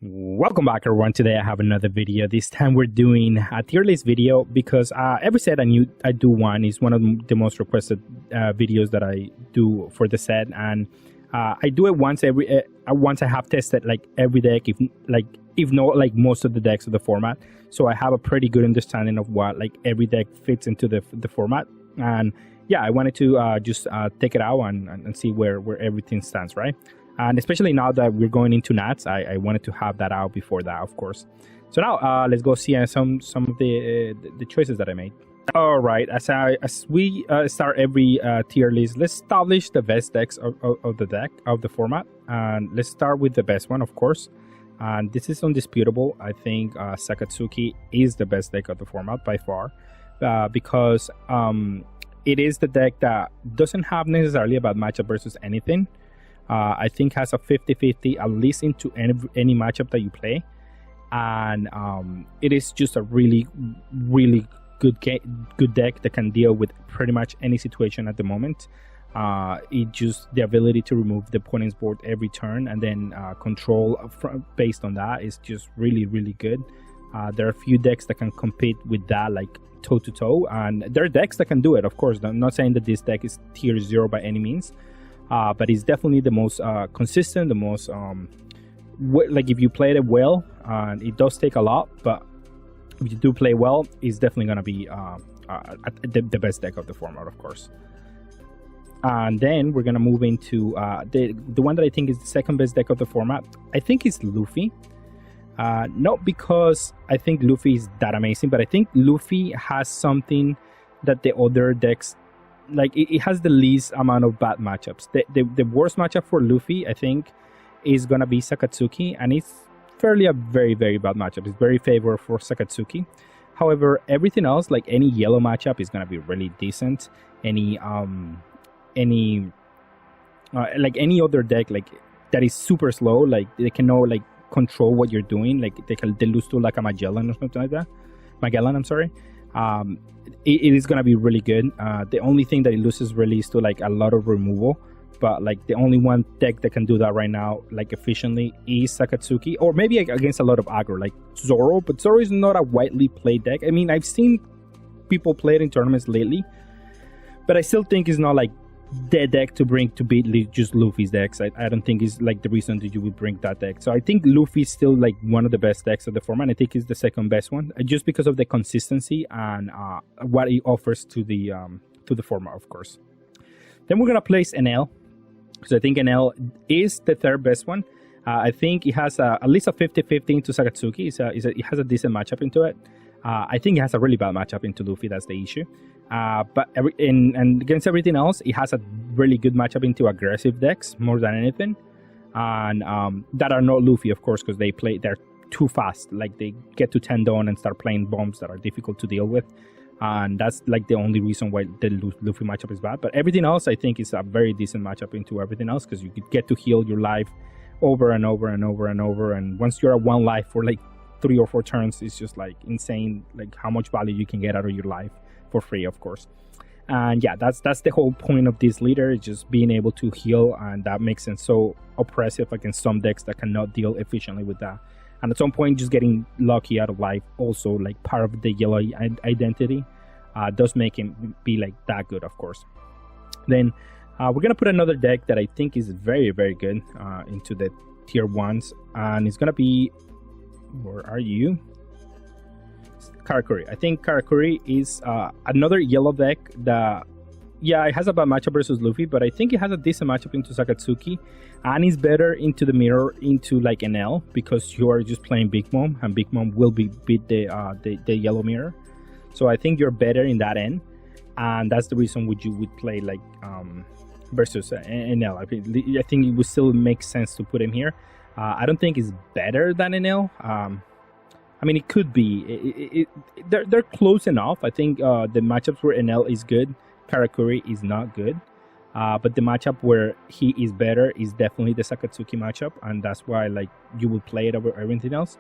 Welcome back, everyone. Today I have another video. This time we're doing a tier list video because every set I do one is one of the most requested videos that I do for the set, and I do it once I have tested like every deck, if not like most of the decks of the format. So I have a pretty good understanding of what like every deck fits into the format, and yeah, I wanted to just take it out and see where everything stands, right? And especially now that we're going into Nats, I wanted to have that out before that, of course. So now let's go see some of the choices that I made. All right, as we start every tier list, let's establish the best decks of the format, and let's start with the best one, of course. And this is undisputable. I think Sakazuki is the best deck of the format by far, because it is the deck that doesn't have necessarily a bad matchup versus anything. I think has a 50-50 at least into any matchup that you play, and it is just a really good deck that can deal with pretty much any situation at the moment. It just the ability to remove the opponent's board every turn and then control based on that is just really good. There are a few decks that can compete with that, like toe to toe, and there are decks that can do it. Of course, I'm not saying that this deck is tier 0 by any means. But it's definitely the most consistent, the most like if you played it well, and it does take a lot, but if you do play well, it's definitely gonna be the best deck of the format, of course. And then we're gonna move into the one that I think is the second best deck of the format. I think it's Luffy. Not because I think Luffy is that amazing, but I think Luffy has something that the other decks, like it has the least amount of bad matchups. The worst matchup for Luffy, I think, is gonna be Sakazuki, and it's fairly a very bad matchup. It's very favorable for Sakazuki. However, everything else, like any yellow matchup, is gonna be really decent. Any like any other deck like that is super slow, like they cannot like control what you're doing, like they lose to like a Magellan or something like that. Magellan, I'm sorry. It is gonna be really good. The only thing that it loses really is to like a lot of removal, but like the only one deck that can do that right now like efficiently is Sakazuki, or maybe against a lot of aggro like Zoro, but Zoro is not a widely played deck. I mean, I've seen people play it in tournaments lately, but I still think it's not like the deck to bring to beat just Luffy's decks. I don't think it's like the reason that you would bring that deck. So I think Luffy is still like one of the best decks of the format. I think it's the second best one, just because of the consistency and what it offers to the format, of course. Then we're gonna place Enel, because I think Enel is the third best one. I think it has at least a 50-50 into Sakazuki. It has a decent matchup into it. I think it has a really bad matchup into Luffy. That's the issue. But and against everything else, it has a really good matchup into aggressive decks more than anything, and that are not Luffy, of course, because they're too fast. Like they get to 10 down and start playing bombs that are difficult to deal with, and that's like the only reason why the Luffy matchup is bad. But everything else, I think, is a very decent matchup into everything else, because you could get to heal your life over and over, and once you're at one life for like 3 or 4 turns, it's just like insane, like how much value you can get out of your life for free, of course. And yeah, that's the whole point of this leader, is just being able to heal, and that makes it so oppressive against some decks that cannot deal efficiently with that. And at some point, just getting lucky out of life, also like part of the yellow identity, does make him be like that good, of course. Then we're gonna put another deck that I think is very good into the tier 1s, and it's gonna be, where are you? Katakuri. I think Katakuri is another yellow deck that, yeah, it has a bad matchup versus Luffy, but I think it has a decent matchup into Sakazuki, and is better into the mirror into like Enel, because you are just playing Big Mom, and Big Mom will beat the yellow mirror. So I think you're better in that end, and that's the reason you would play like versus Enel. I think it would still make sense to put him here. I don't think it's better than Enel. I mean, it could be. They're close enough. I think the matchups where Enel is good, Katakuri is not good. But the matchup where he is better is definitely the Sakazuki matchup, and that's why like you would play it over everything else.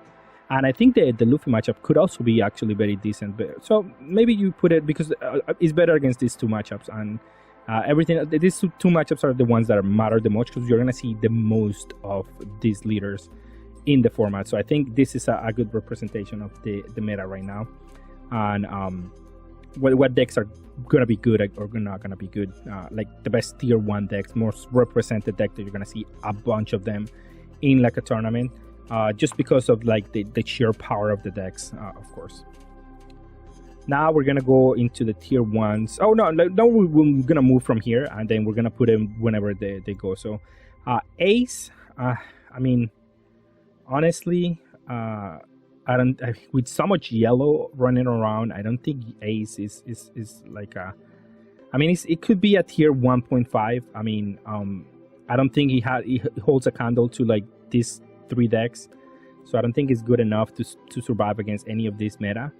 And I think the Luffy matchup could also be actually very decent. But, so maybe you put it because it's better against these two matchups, and everything. These two matchups are the ones that matter the most, because you're gonna see the most of these leaders in the format. So I think this is a good representation of the meta right now, and what decks are gonna be good or not gonna be good. Like the best tier 1 decks, most represented deck that you're gonna see a bunch of them in like a tournament, just because of like the sheer power of the decks, of course. Now we're gonna go into the tier 1s. Oh no, we're gonna move from here, and then we're gonna put them whenever they go. So Ace, I mean, honestly, with so much yellow running around, I don't think Ace is like a, I mean, it could be a tier 1.5. I mean, I don't think he holds a candle to like these 3 decks, so I don't think it's good enough to survive against any of this meta.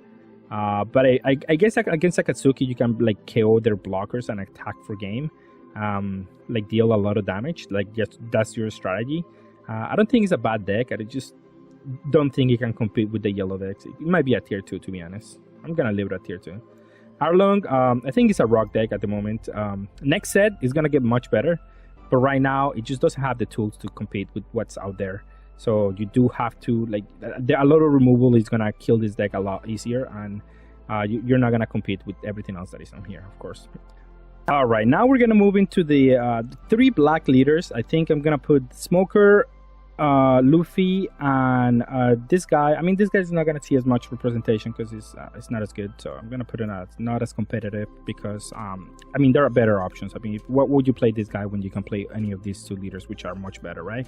But I guess against Sakazuki, you can like KO their blockers and attack for game, like deal a lot of damage. Like just that's your strategy. I don't think it's a bad deck. I just don't think it can compete with the yellow decks. It might be a tier 2, to be honest. I'm gonna leave it at tier 2. Arlong, I think it's a rock deck at the moment. Next set is gonna get much better, but right now it just doesn't have the tools to compete with what's out there. So you do have to, like, a lot of removal is gonna kill this deck a lot easier, and you're not gonna compete with everything else that is on here, of course. All right, now we're gonna move into the 3 black leaders. I think I'm gonna put Smoker, Luffy, and this guy. I mean, this guy's not gonna see as much representation because it's not as good, so I'm gonna put it as not as competitive because I mean, there are better options. I mean, what would you play this guy when you can play any of these 2 leaders, which are much better, right?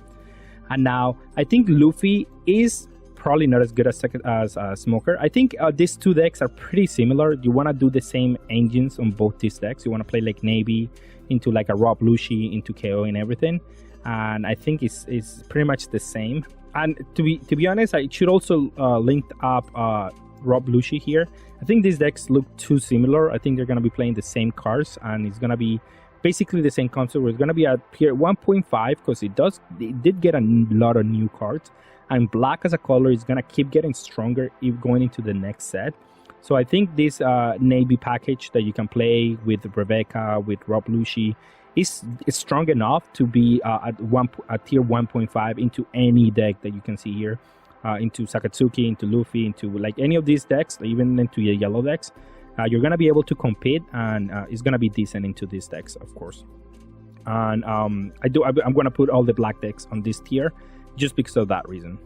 And now I think Luffy is probably not as good as Smoker. I think these 2 decks are pretty similar. You want to do the same engines on both these decks. You want to play like Navy into like a Rob Lucci into KO and everything, and I think it's pretty much the same. And to be honest, I should also link up Rob Lucci here. I think these decks look too similar. I think they're gonna be playing the same cards, and it's gonna be basically the same concept. Where it's gonna be at tier 1.5 because it did get a lot of new cards, and black as a color is gonna keep getting stronger if going into the next set. So I think this Navy package that you can play with Rebecca, with Rob Lucci, is strong enough to be at tier 1.5 into any deck that you can see here, into Sakazuki, into Luffy, into like any of these decks, even into the yellow decks. You're gonna be able to compete, and it's gonna be decent into these decks, of course. And I'm gonna put all the black decks on this tier just because of that reason.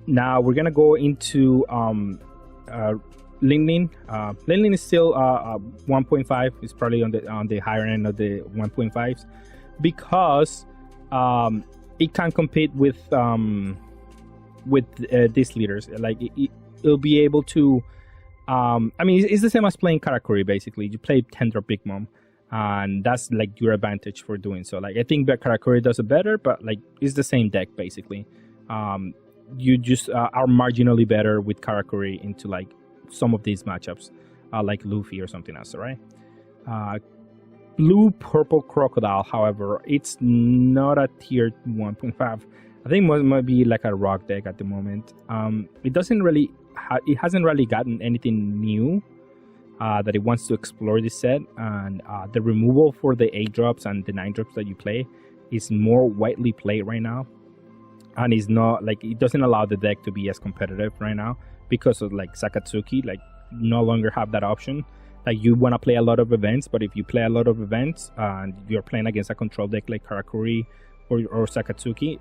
Now we're gonna go into Lin Lin. Lin Lin is still 1.5. It's probably on the higher end of the 1.5s because it can compete with these leaders. Like it'll be able to. I mean, it's the same as playing Katakuri. Basically, you play 10-drop Big Mom, and that's like your advantage for doing so. Like I think that Katakuri does it better, but like it's the same deck basically. You just are marginally better with Katakuri into like some of these matchups, like Luffy or something else, right? Blue Purple Crocodile, however, it's not a tier 1.5. I think it might be like a rock deck at the moment. It doesn't really, it hasn't really gotten anything new that it wants to explore this set, and the removal for the 8-drops and the 9-drops that you play is more widely played right now. And it's not like it doesn't allow the deck to be as competitive right now because of like Sakazuki, like no longer have that option. Like you want to play a lot of events, but if you play a lot of events and you're playing against a control deck like Katakuri or Sakazuki,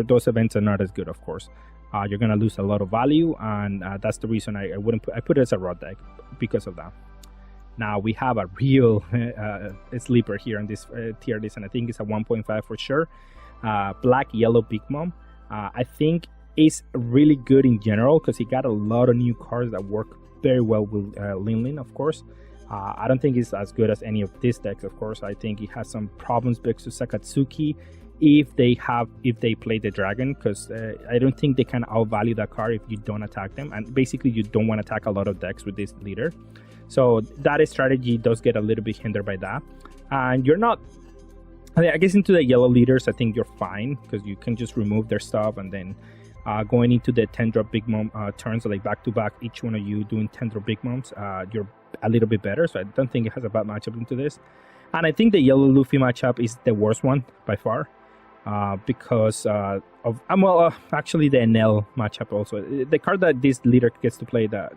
those events are not as good, of course. You're gonna lose a lot of value, and that's the reason I put it as a raw deck because of that. Now we have a real sleeper here in this tier list, and I think it's a 1.5 for sure. Black Yellow Big Mom. I think is really good in general because he got a lot of new cards that work very well with Lin Lin, of course. I don't think it's as good as any of these decks, of course. I think it has some problems because of Sakazuki if they play the dragon, because I don't think they can outvalue that card if you don't attack them, and basically you don't want to attack a lot of decks with this leader. So that strategy does get a little bit hindered by that, and you're not. I guess into the yellow leaders, I think you're fine because you can just remove their stuff, and then going into the 10-drop Big Mom turns, so like back to back, each one of you doing 10-drop Big Moms, you're a little bit better. So I don't think it has a bad matchup into this, and I think the yellow Luffy matchup is the worst one by far. because of actually the Enel matchup also. The card that this leader gets to play that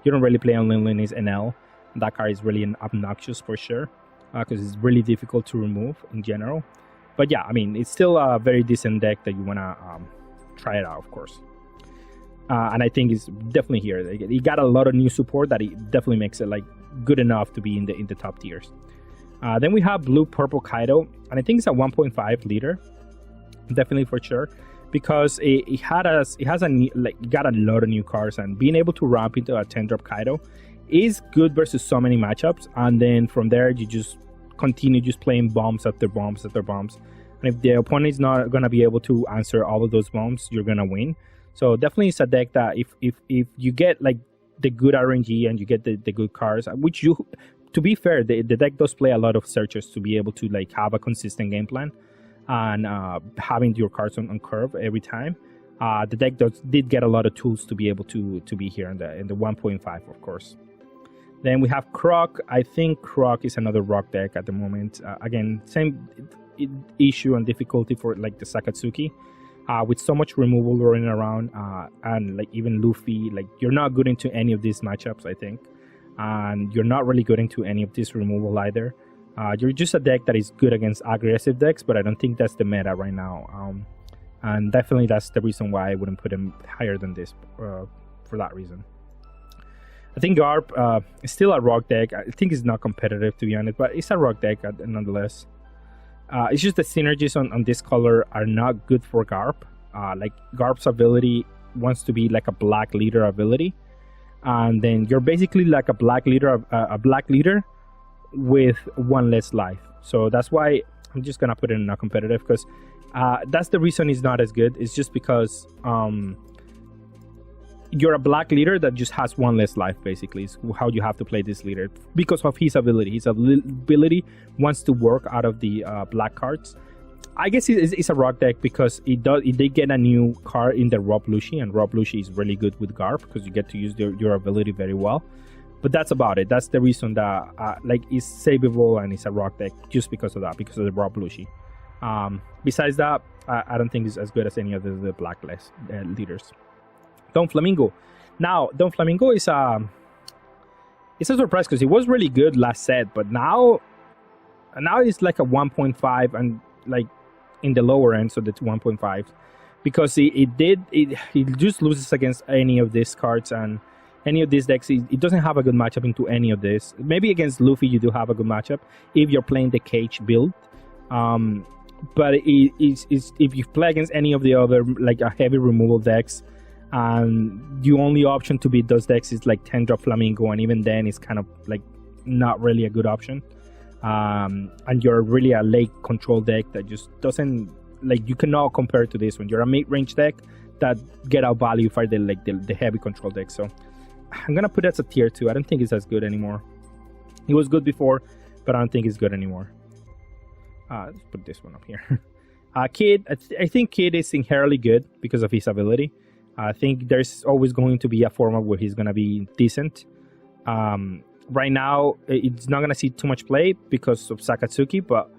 you don't really play on Lin is Enel. That card is really obnoxious for sure because it's really difficult to remove in general. But yeah, I mean, it's still a very decent deck that you want to try it out, of course. And I think it's definitely here. It got a lot of new support that it definitely makes it like good enough to be in the top tiers. Then we have Blue Purple Kaido, and I think it's a 1.5 leader, definitely for sure, because it got a lot of new cards, and being able to ramp into a 10-drop Kaido is good versus so many matchups. And then from there you just continue just playing bombs after bombs after bombs, and if the opponent is not gonna be able to answer all of those bombs, you're gonna win. So definitely it's a deck that if you get like the good RNG and you get the good cards, which you, to be fair, the deck does play a lot of searches to be able to like have a consistent game plan and having your cards on curve every time. The deck did get a lot of tools to be able to be here in the 1.5, of course. Then we have Croc. I think Croc is another rock deck at the moment. Again, same issue and difficulty for like the Sakazuki. With so much removal running around, and like even Luffy, like you're not good into any of these matchups, I think. And you're not really good into any of this removal either. You're just a deck that is good against aggressive decks, but I don't think that's the meta right now. And definitely that's the reason why I wouldn't put him higher than this for that reason. I think Garp is still a rock deck. I think it's not competitive, to be honest, but it's a rock deck nonetheless. It's just the synergies on this color are not good for Garp. Like Garp's ability wants to be like a black leader ability, and then you're basically like a black leader with one less life. So that's why I'm just gonna put it in not competitive, because that's the reason it's not as good. It's just because you're a black leader that just has one less life, basically, is how you have to play this leader because of his ability. His ability wants to work out of the black cards. I guess it's a rock deck because it did get a new card in the Rob Lucci, and Rob Lucci is really good with Garp because you get to use your ability very well. But that's about it. That's the reason that like it's savable and it's a rock deck, just because of that, because of the Rob Lucci. Besides that, I don't think it's as good as any of the blacklist leaders. Don Flamingo. Now, Don Flamingo is it's a surprise because it was really good last set, but now it's like a 1.5 and like in the lower end, so that's 1.5, because it just loses against any of these cards and any of these decks. It doesn't have a good matchup into any of this. Maybe against Luffy you do have a good matchup if you're playing the cage build, but if you play against any of the other like a heavy removal decks, and the only option to beat those decks is like 10-drop Flamingo, and even then it's kind of like not really a good option. And you're really a late control deck that just doesn't, like, you cannot compare to this one. You're a mid-range deck that get out value for the heavy control deck. So I'm gonna put it as a tier 2. I don't think it's as good anymore. It was good before, but I don't think it's good anymore. Let's put this one up here. Kid, I think Kid is inherently good because of his ability. I think there's always going to be a format where he's going to be decent. Right now, it's not going to see too much play because of Sakazuki, but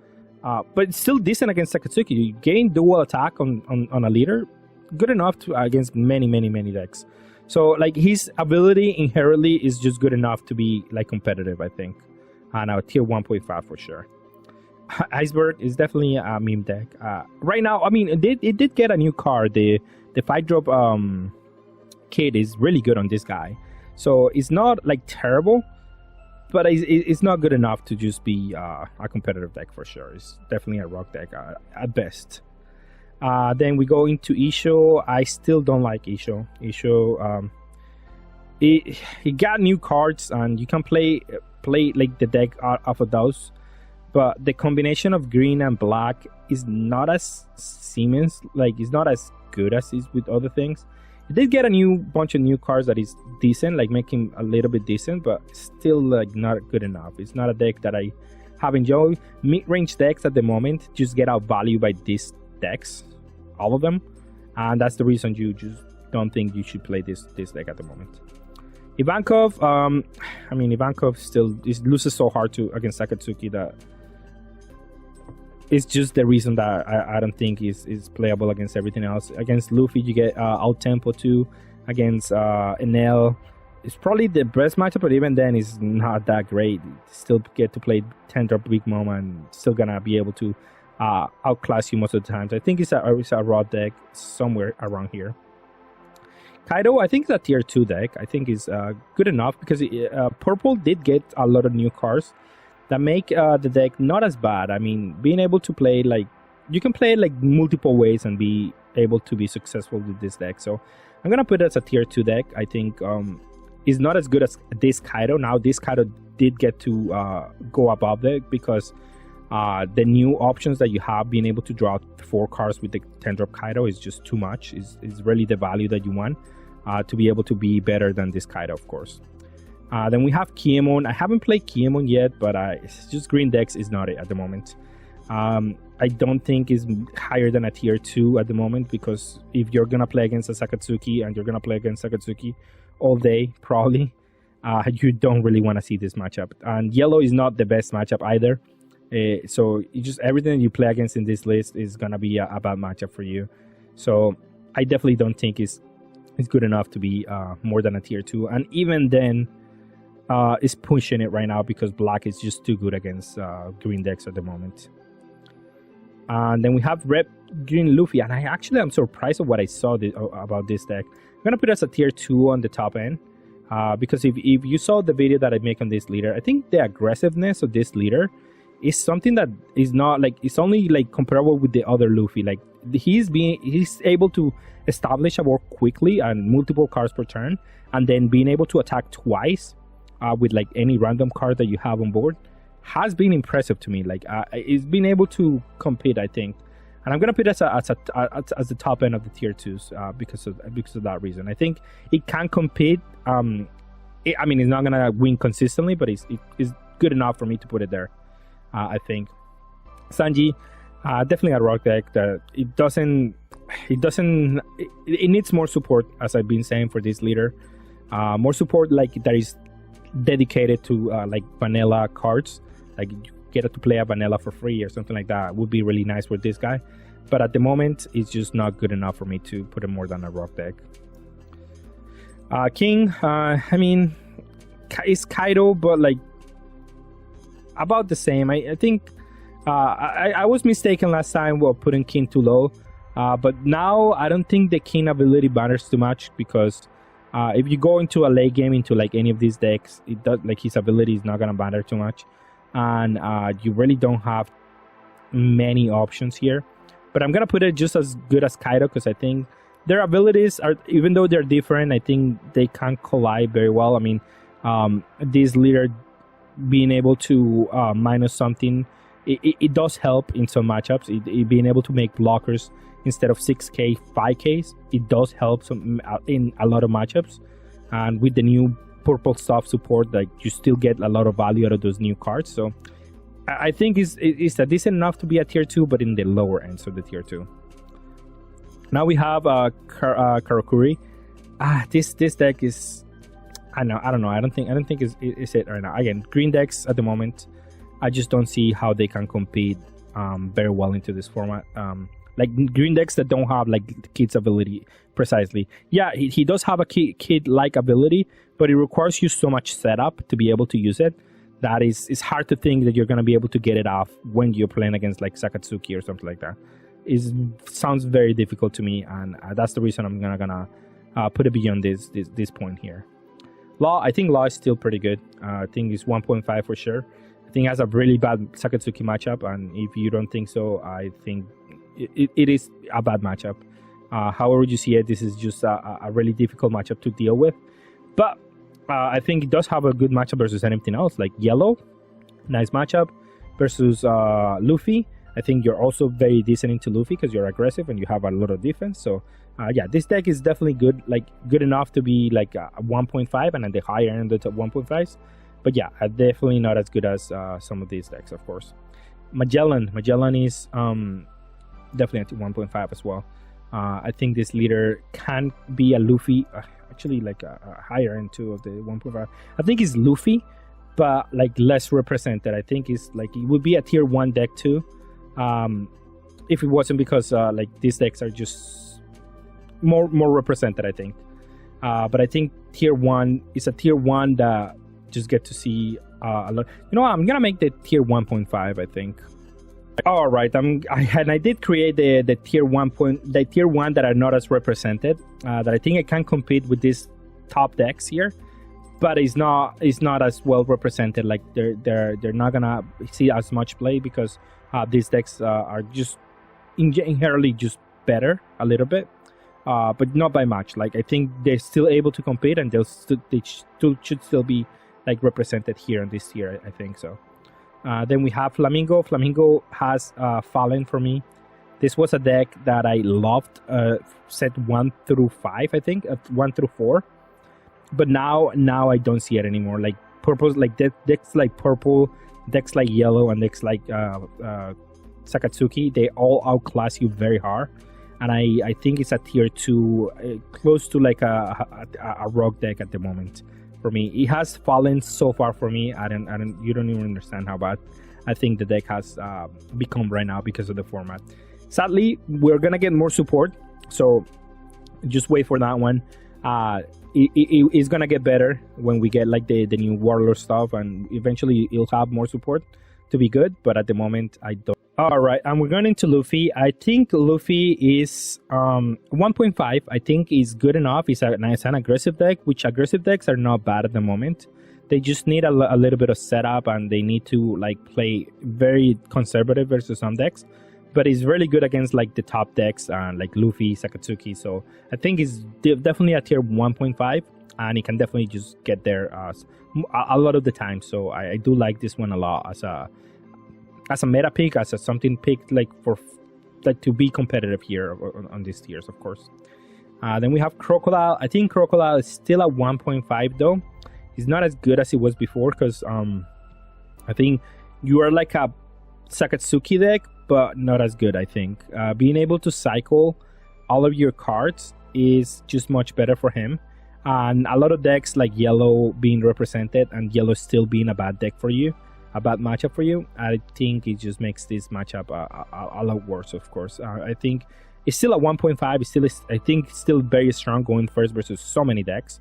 it's still decent against Sakazuki. You gain dual attack on a leader, good enough to against many decks. So like his ability inherently is just good enough to be like competitive, I think. Now tier 1.5 for sure. Iceburg is definitely a meme deck. Right now, I mean, it did get a new card. The 5-drop Kid is really good on this guy. So it's not like terrible, but it's not good enough to just be a competitive deck for sure. It's definitely a rock deck at best. Then we go into Isho. I still don't like Isho. Isho, he got new cards and you can play like the deck off of those. But the combination of green and black is not as seamless, like it's not as good as is with other things. It did get a bunch of new cards that is decent, like making a little bit decent, but still like not good enough. It's not a deck that I have enjoyed. Mid-range decks at the moment just get out value by these decks, all of them, and that's the reason you just don't think you should play this deck at the moment. Ivankov, I mean Ivankov still loses so hard against Sakazuki that it's just the reason that I don't think is playable against everything else. Against Luffy, you get out tempo too. Against Enel, it's probably the best matchup, but even then, it's not that great. You still get to play 10-drop Big Mom and still gonna be able to outclass you most of the times. I think it's a raw deck somewhere around here. Kaido, I think it's a tier 2 deck. I think is good enough because purple did get a lot of new cards that make the deck not as bad. I mean, being able to play like you can play it like multiple ways and be able to be successful with this deck. So I'm gonna put it as a tier 2 deck. I think is not as good as this Kaido. Now this Kaido did get to go above it because the new options that you have, being able to draw 4 cards with the 10-drop Kaido is just too much. Is really the value that you want to be able to be better than this Kaido, of course. Then we have Kimemon. I haven't played Kimemon yet, but it's just green decks is not it at the moment. I don't think is higher than a tier 2 at the moment, because if you're gonna play against a Sakazuki and you're gonna play against Sakazuki all day, probably you don't really want to see this matchup. And yellow is not the best matchup either. So everything you play against in this list is gonna be a bad matchup for you. So I definitely don't think it's good enough to be more than a tier 2. And even then, is pushing it right now because black is just too good against green decks at the moment. And then we have red green Luffy, and I actually am surprised at what I saw about this deck. I'm gonna put it as a tier 2 on the top end, because if you saw the video that I make on this leader, I think the aggressiveness of this leader is something that is not like, it's only like comparable with the other Luffy. Like he's able to establish a war quickly and multiple cards per turn, and then being able to attack twice with like any random card that you have on board has been impressive to me. Like it's been able to compete, I think, and I'm gonna put it as the top end of the tier 2s because of that reason. I think it can compete. I mean, it's not gonna win consistently, but it's good enough for me to put it there. I think Sanji, definitely a rock deck that it needs more support, as I've been saying, for this leader. More support like that is dedicated to like vanilla cards, like you get to play a vanilla for free or something like that would be really nice for this guy. But at the moment, it's just not good enough for me to put it more than a rock deck. King, I mean, it's Kaido, but like about the same. I think I was mistaken last time while putting King too low, but now I don't think the King ability matters too much, because if you go into a late game into like any of these decks, it does, like, his ability is not gonna matter too much, and you really don't have many options here. But I'm gonna put it just as good as Kaido, because I think their abilities are, even though they're different, I think they can collide very well. I mean, this leader being able to minus something, it does help in some matchups. It being able to make blockers instead of 6k 5ks, it does help some in a lot of matchups. And with the new purple stuff support, like, you still get a lot of value out of those new cards. So I think it's a decent enough to be a tier 2, but in the lower ends of the tier 2. Now we have Katakuri. This deck is, I don't know. I don't think it's it right now. Again, green decks at the moment, I just don't see how they can compete very well into this format. Like green decks that don't have like Kid's ability precisely. Yeah, he does have a Kid-like ability, but it requires you so much setup to be able to use it that it's hard to think that you're gonna be able to get it off when you're playing against like Sakazuki or something like that. It sounds very difficult to me, and that's the reason I'm gonna put it beyond this point here. Law, I think Law is still pretty good. I think it's 1.5 for sure. I think it has a really bad Sakazuki matchup, and if you don't think so, I think it is a bad matchup. However you see it, this is just a really difficult matchup to deal with. But I think it does have a good matchup versus anything else. Like Yellow, nice matchup versus Luffy. I think you're also very decent into Luffy because you're aggressive and you have a lot of defense. So yeah, this deck is definitely good, like good enough to be like a 1.5 and at the higher end of the 1.5s. But yeah, definitely not as good as some of these decks, of course. Magellan is definitely at 1.5 as well. I think this leader can be a Luffy, actually like a higher end too of the 1.5. I think it's Luffy, but like less represented. I think it's like it would be a tier 1 deck too. If it wasn't because like these decks are just more represented, I think. But I think tier 1 is a tier 1 that just get to see a lot. You know what? I'm gonna make the tier 1.5, I think. All right, I did create the tier 1 that are not as represented. That I think I can compete with these top decks here, but it's not as well represented. Like they're not gonna see as much play because these decks are just inherently just better a little bit, but not by much. Like I think they're still able to compete, and they should still be like represented here in this tier. I think so. Then we have Flamingo. Flamingo has fallen for me. This was a deck that I loved, set 1 through 5, I think, 1 through 4. But now I don't see it anymore. Like purple, like decks like purple, decks like yellow, and decks like Sakazuki, they all outclass you very hard. And I think it's a tier 2, close to like a rock deck at the moment. For me, it has fallen so far for me. You don't even understand how bad I think the deck has become right now because of the format. Sadly, we're gonna get more support, so just wait for that one. It's gonna get better when we get like the new Warlord stuff, and eventually it'll have more support to be good. But at the moment, I don't. All right, and we're going into Luffy. I think Luffy is 1.5. I think is good enough. It's an aggressive deck, which aggressive decks are not bad at the moment. They just need a little bit of setup, and they need to like play very conservative versus some decks. But it's really good against like the top decks, like Luffy, Sakazuki. So I think it's definitely a tier 1.5, and it can definitely just get there a lot of the time. So I do like this one a lot as a meta pick, as a something picked like for like to be competitive here on these tiers, of course. Then we have Crocodile. I think Crocodile is still at 1.5 though. It's not as good as it was before because I think you are like a Sakazuki deck, but not as good. I think being able to cycle all of your cards is just much better for him. And a lot of decks like yellow being represented and yellow still being a bad deck for you, a bad matchup for you, I think it just makes this matchup a lot worse, of course. I think it's still at 1.5. It's still, I think, still very strong going first versus so many decks.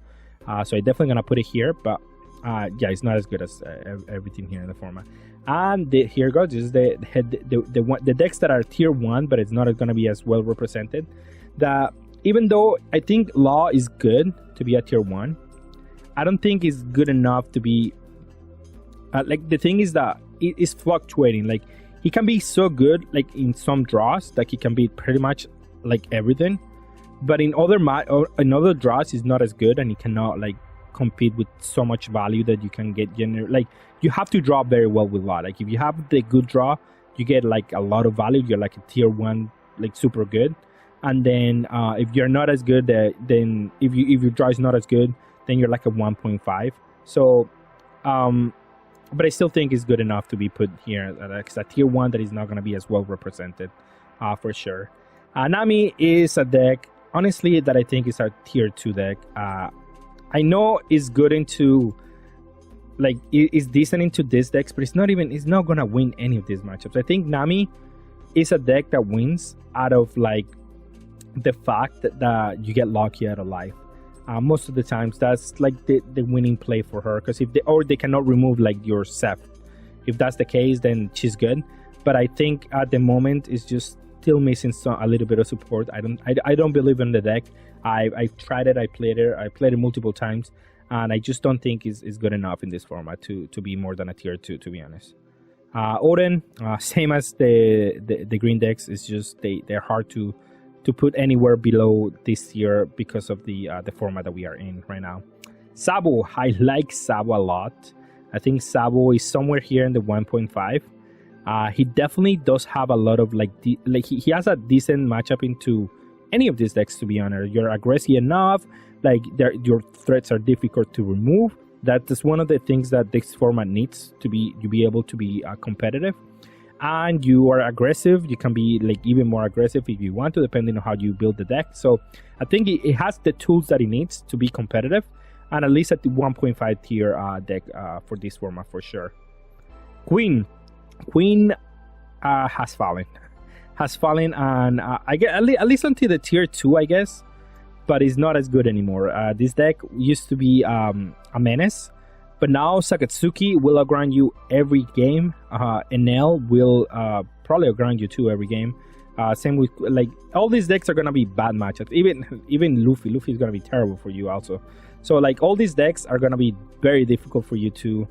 So I'm definitely gonna put it here, but yeah, it's not as good as everything here in the format. And here goes. This is the decks that are tier 1, but it's not gonna be as well represented. Even though I think Law is good to be a tier 1, I don't think it's good enough to be. Like the thing is that it is fluctuating. Like he can be so good like in some draws that he can be pretty much like everything, but in other draws he's not as good, and he cannot like compete with so much value that you can get like you have to draw very well with Law. Like if you have the good draw, you get like a lot of value. You're like a tier 1, like super good. And then if you're not as good, then if your draw is not as good, then you're like a 1.5. So but I still think it's good enough to be put here. It's a tier 1 that is not going to be as well represented, for sure. Nami is a deck, honestly, that I think is a tier 2 deck. I know it's good into, like, it's decent into this decks, but it's not going to win any of these matchups. I think Nami is a deck that wins out of, like, the fact that you get lucky out of life. Most of the times that's like the winning play for her, because they cannot remove like your Seth. If that's the case, then she's good. But I think at the moment it's just still missing a little bit of support. I don't believe in the deck. I tried it. I played it multiple times, and I just don't think is good enough in this format to be more than a tier 2, to be honest. Oden, same as the green decks. It's just they're hard to put anywhere below this tier because of the format that we are in right now. Sabo, I like Sabo a lot. I think Sabo is somewhere here in the 1.5. He definitely does have a lot of he has a decent matchup into any of these decks, to be honest. You're aggressive enough, like your threats are difficult to remove. That is one of the things that this format needs to be able to be competitive. And you are aggressive. You can be like even more aggressive if you want to, depending on how you build the deck. So I think it has the tools that it needs to be competitive, and at least at the 1.5 tier deck for this format for sure. Queen, has fallen. Has fallen, and I get at least until the tier 2, I guess. But it's not as good anymore. This deck used to be a menace, but now Sakazuki will outgrind you every game. Enel will probably outgrind you too every game. Same with, like, all these decks are gonna be bad matchups. Even Luffy is gonna be terrible for you also. So like all these decks are gonna be very difficult for you to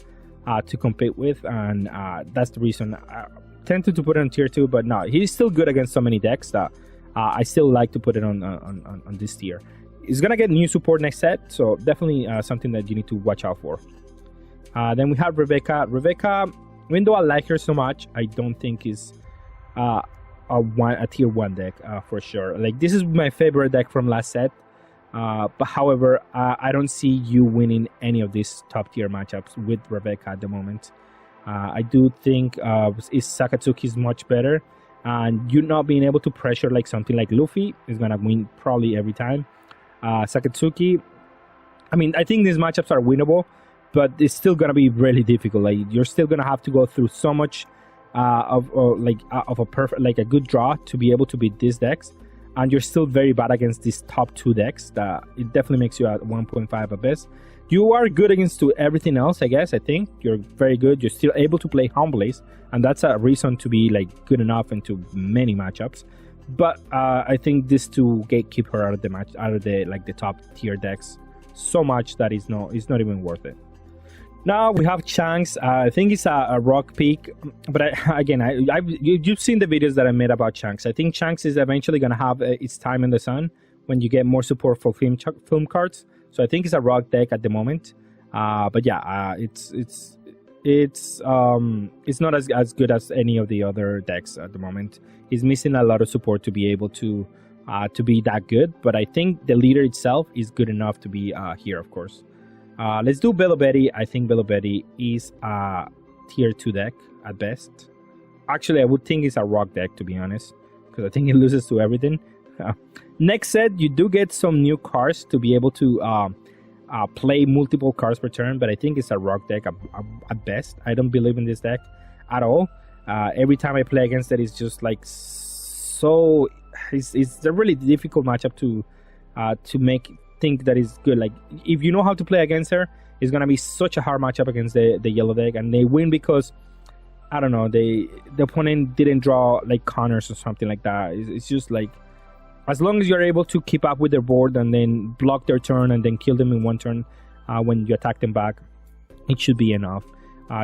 compete with, and that's the reason I tended to put it on tier 2. But no, he's still good against so many decks that I still like to put it on this tier. He's gonna get new support next set, so definitely something that you need to watch out for. Then we have Rebecca. Rebecca, even though I like her so much, I don't think is a tier 1 deck for sure. Like, this is my favorite deck from last set. But however, I don't see you winning any of these top tier matchups with Rebecca at the moment. I do think Sakazuki is much better, and you not being able to pressure like something like Luffy is gonna win probably every time. Sakazuki, I mean, I think these matchups are winnable, but it's still gonna be really difficult. Like, you're still gonna have to go through so much of a perfect, like a good draw to be able to beat these decks. And you're still very bad against these top 2 decks. That it definitely makes you at 1.5 at best. You are good against everything else, I guess. I think you're very good. You're still able to play Humbles, and that's a reason to be like good enough into many matchups. But I think these two keep her out of the top tier decks so much that it's not even worth it. Now we have Shanks. I think it's a rock peak, but you've seen the videos that I made about Shanks. I think Shanks is eventually going to have its time in the sun when you get more support for film cards. So I think it's a rock deck at the moment. But yeah, it's not as good as any of the other decks at the moment. He's missing a lot of support to be able to be that good. But I think the leader itself is good enough to be here, of course. Let's do Bello Bety. I think Bello Bety is a tier 2 deck at best. Actually, I would think it's a rock deck, to be honest, because I think it loses to everything. Next set, you do get some new cards to be able to play multiple cards per turn, but I think it's a rock deck at best. I don't believe in this deck at all. Every time I play against it, it's just like so. It's a really difficult matchup to make think that is good. Like, if you know how to play against her, it's gonna be such a hard matchup against the yellow deck, and they win because I don't know, the opponent didn't draw like counters or something like that. It's just like, as long as you're able to keep up with their board and then block their turn and then kill them in one turn when you attack them back, it should be enough.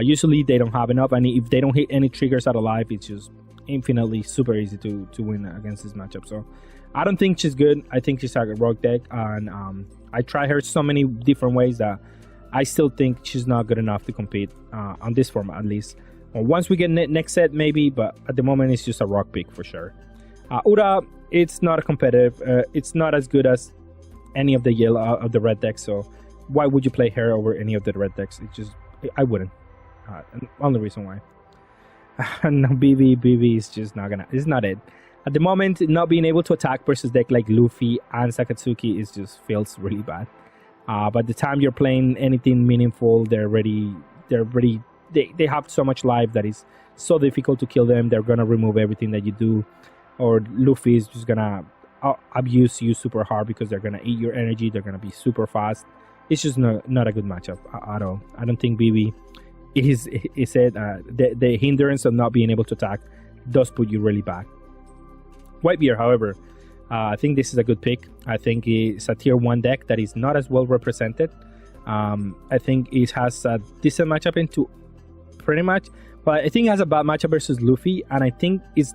Usually they don't have enough, and if they don't hit any triggers out of life, it's just infinitely super easy to win against this matchup. So I don't think she's good. I think she's a rogue deck, and I try her so many different ways that I still think she's not good enough to compete on this format, at least. Once we get next set, maybe, but at the moment it's just a rock pick for sure. Ura, it's not a competitive. It's not as good as any of the yellow of the red decks. So why would you play her over any of the red decks? I wouldn't. Only reason why. No, BB is just not gonna. It's not it. At the moment, not being able to attack versus deck like Luffy and Sakazuki feels really bad. By the time you're playing anything meaningful, they have so much life that it's so difficult to kill them. They're gonna remove everything that you do, or Luffy is just gonna abuse you super hard because they're gonna eat your energy. They're gonna be super fast. It's just not a good matchup at all. I don't think BB is it. The hindrance of not being able to attack does put you really back. WhiteBeard, however, I think this is a good pick. I think it's a tier 1 deck that is not as well represented. I think it has a decent matchup into pretty much, but I think it has a bad matchup versus Luffy, and I think it's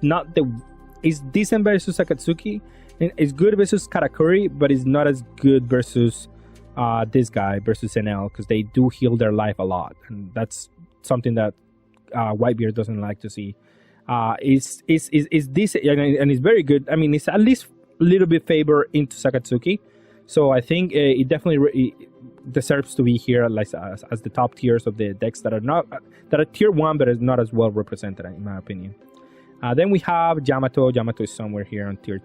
decent versus Sakazuki. It's good versus Katakuri, but it's not as good versus this guy versus Enel, because they do heal their life a lot, and that's something that WhiteBeard doesn't like to see. Is this, and it's very good. I mean, it's at least a little bit favor into Sakazuki, so I think it definitely deserves to be here as the top tiers of the decks that are tier 1 but is not as well represented, in my opinion. Then we have Yamato. Yamato is somewhere here on tier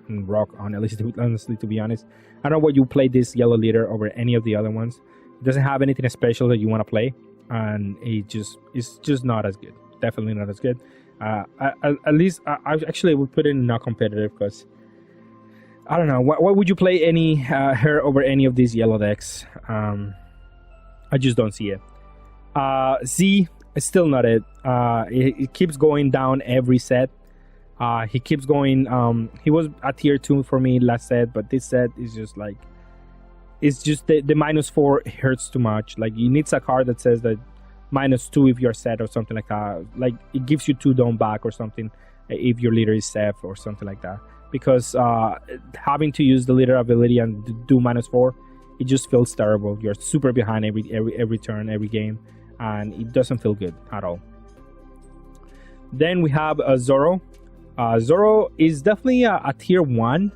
rock, honestly, to be honest. I don't know what you play this yellow leader over any of the other ones. It doesn't have anything special that you want to play, and it's just not as good. definitely not as good. At least I actually would put it in not competitive because I don't know. Why would you play any her over any of these yellow decks? I just don't see it. Z is still not it. It keeps going down every set. He keeps going. He was at tier 2 for me last set, but this set is just like, it's just the -4 hurts too much. Like, you need a card that says that -2 if you're set or something like that. Like, it gives you 2 down back or something if your leader is set or something like that. Because having to use the leader ability and do -4, it just feels terrible. You're super behind every turn, every game, and it doesn't feel good at all. Then we have Zoro. Zoro is definitely a tier 1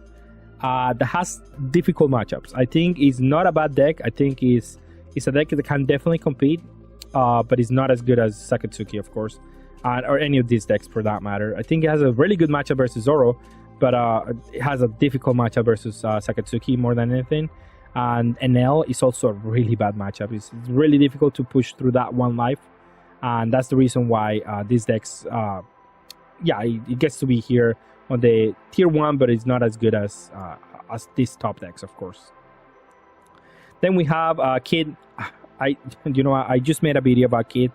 that has difficult matchups. I think it's not a bad deck. I think it's a deck that can definitely compete, but it's not as good as Sakazuki, of course, or any of these decks for that matter. I think it has a really good matchup versus Zoro, but it has a difficult matchup versus Sakazuki more than anything. And Enel is also a really bad matchup. It's really difficult to push through that one life, and that's the reason why these decks, it gets to be here on the tier 1, but it's not as good as these top decks, of course. Then we have Kid. I just made a video about Kid,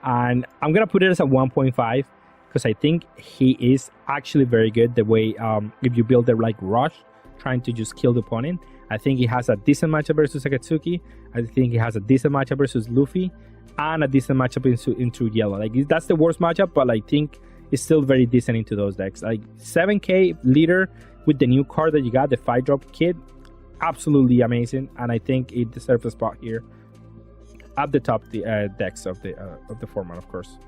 and I'm gonna put it as a 1.5 because I think he is actually very good. The way if you build it like rush, trying to just kill the opponent, I think he has a decent matchup versus Sakazuki. I think he has a decent matchup versus Luffy, and a decent matchup into yellow. Like, that's the worst matchup, but I think it's still very decent into those decks. Like 7k leader with the new card that you got, the 5-drop Kid, absolutely amazing, and I think it deserves a spot here at the top decks of the format, of course.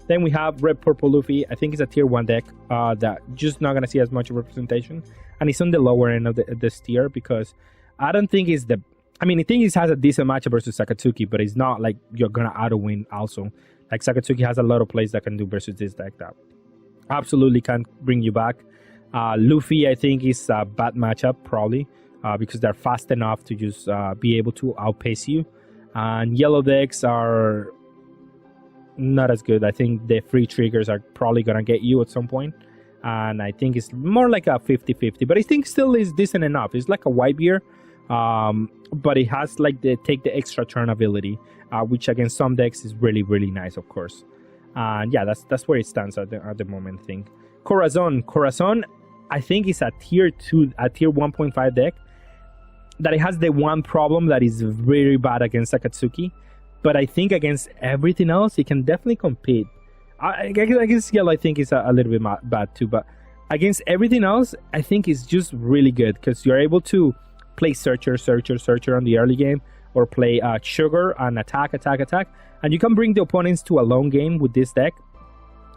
Then we have Red Purple Luffy. I think it's a tier 1 deck that just not gonna see as much representation, and it's on the lower end of this tier because I don't think it's the. I mean, I think it has a decent matchup versus Sakazuki, but it's not like you're gonna auto win also. Like, Sakazuki has a lot of plays that can do versus this deck that absolutely can bring you back. Luffy, I think, is a bad matchup probably because they're fast enough to just be able to outpace you. And yellow decks are not as good. I think the free triggers are probably gonna get you at some point, and I think it's more like a 50-50, but I think still is decent enough. It's like a WhiteBeard, but it has like the take the extra turn ability, which against some decks is really, really nice, of course. And yeah, that's where it stands at the moment, I think. Corazon, I think is a tier 1.5 deck that it has the one problem that is very bad against Sakazuki, but I think against everything else it can definitely compete. Against yellow, I think it's a little bit bad too, but against everything else, I think it's just really good because you're able to play Searcher on the early game, or play Sugar and attack, and you can bring the opponents to a long game with this deck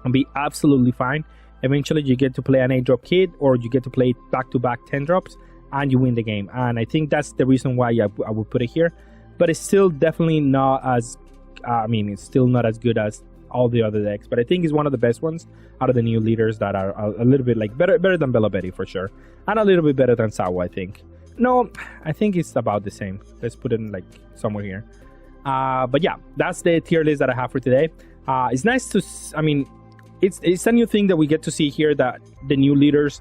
and be absolutely fine. Eventually, you get to play an 8-drop Kid, or you get to play back-to-back 10 drops, and you win the game. And I think that's the reason why I would put it here. But it's still definitely not as, it's still not as good as all the other decks. But I think it's one of the best ones out of the new leaders that are a little bit like better than Bello Bety for sure, and a little bit better than Sabo, I think. No, I think it's about the same. Let's put it in like somewhere here. But yeah, that's the tier list that I have for today. It's nice to, it's a new thing that we get to see here, that the new leaders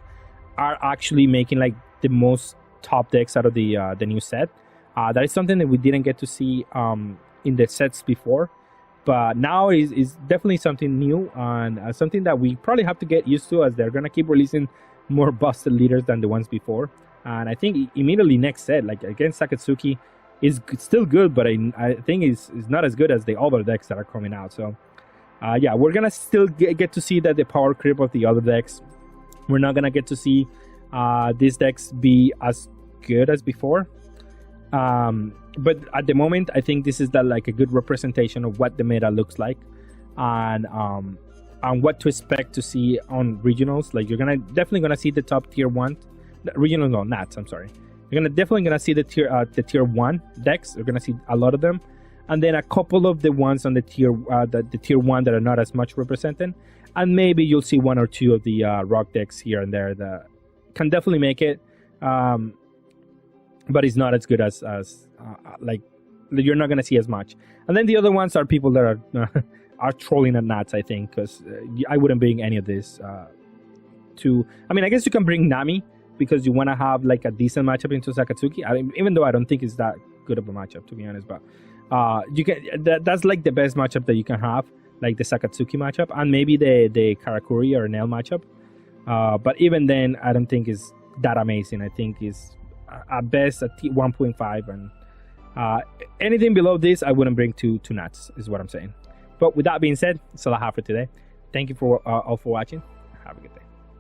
are actually making like the most top decks out of the new set. That is something that we didn't get to see in the sets before, but now is definitely something new, and something that we probably have to get used to, as they're gonna keep releasing more busted leaders than the ones before. And I think immediately next set, like against Sakazuki, is still good, but I think it's not as good as the other decks that are coming out. So yeah, we're gonna still get to see that the power creep of the other decks. We're not gonna get to see these decks be as good as before. But at the moment, I think this is like a good representation of what the meta looks like, and what to expect to see on regionals. Like, you're definitely gonna see the top tier 1. Regional, no, Nats, I'm sorry. You're definitely gonna see the tier 1 decks. You're gonna see a lot of them, and then a couple of the ones on the tier 1 that are not as much represented, and maybe you'll see 1 or 2 of the rock decks here and there that can definitely make it, but it's not as good as like, you're not gonna see as much. And then the other ones are people that are are trolling at nuts, I think, because I wouldn't bring any of this I mean, I guess you can bring Nami because you want to have like a decent matchup into Sakazuki, even though I don't think it's that good of a matchup, to be honest, but you can that's like the best matchup that you can have, like the Sakazuki matchup, and maybe the Katakuri or Enel matchup, but even then I don't think it's that amazing. I think it's at best a 1.5, and anything below this I wouldn't bring to nuts, is what I'm saying. But with that being said, that's all I have for today. Thank you for all for watching. Have a good day.